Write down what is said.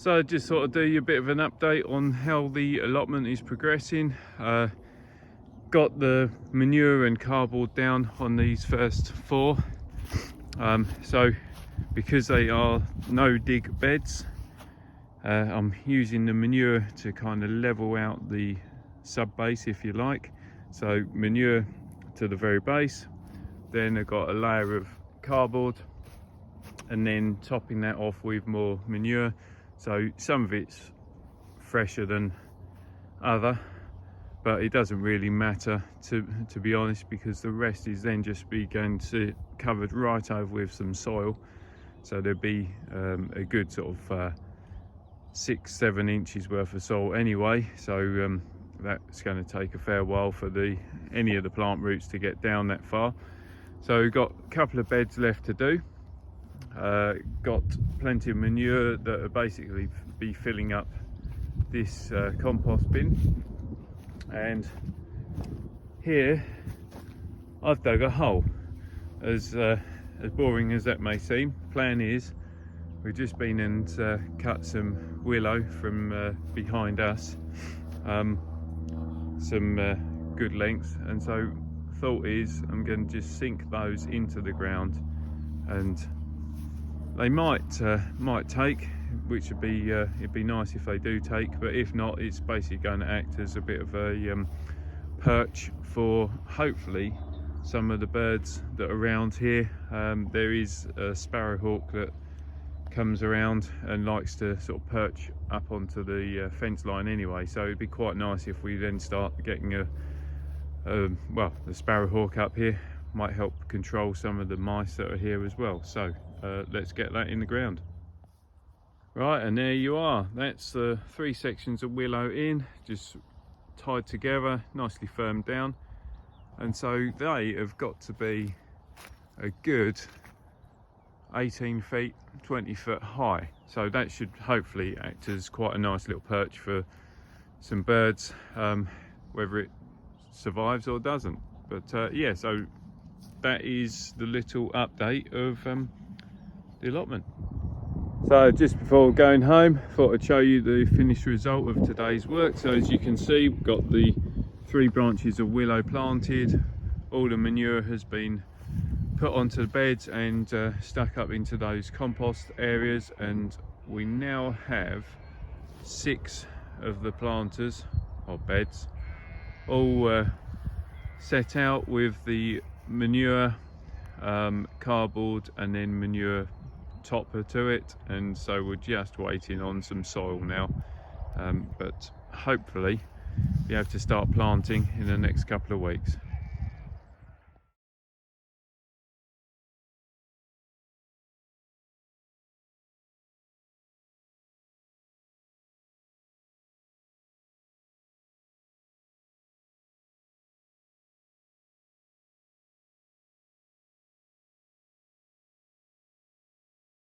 So I just thought I'd do you a bit of an update on how the allotment is progressing. Got the manure and cardboard down on these first 4. So because they are no dig beds, I'm using the manure to kind of level out the sub base, if you like. So manure to the very base, then I've got a layer of cardboard, and then topping that off with more manure. So some of it's fresher than other, but it doesn't really matter to be honest, because the rest is then just going to covered right over with some soil. So there'll be a good sort of 6-7 inches worth of soil anyway. So that's going to take a fair while for any of the plant roots to get down that far. So we've got a couple of beds left to do. Got plenty of manure that will basically be filling up this compost bin, and here I've dug a hole. As boring as that may seem, plan is we've just been and cut some willow from behind us, some good lengths, and so thought is I'm going to just sink those into the ground, and they might take, which would be it'd be nice if they do take, but if not, it's basically going to act as a bit of a perch for hopefully some of the birds that are around here. There is a sparrowhawk that comes around and likes to sort of perch up onto the fence line anyway, so it'd be quite nice if we then start getting well, the sparrowhawk up here might help control some of the mice that are here as well. So let's get that in the ground. Right, and there you are. That's the 3 sections of willow in, just tied together, nicely firmed down. And so they have got to be a good 18 feet, 20 foot high. So that should hopefully act as quite a nice little perch for some birds, whether it survives or doesn't. But yeah, so that is the little update of the allotment. So just before going home, thought I'd show you the finished result of today's work. So as you can see, we've got the 3 branches of willow planted, all the manure has been put onto the beds and stuck up into those compost areas, and we now have 6 of the planters or beds all set out with the manure, cardboard, and then manure topper to it, and so we're just waiting on some soil now, but hopefully be able to start planting in the next couple of weeks.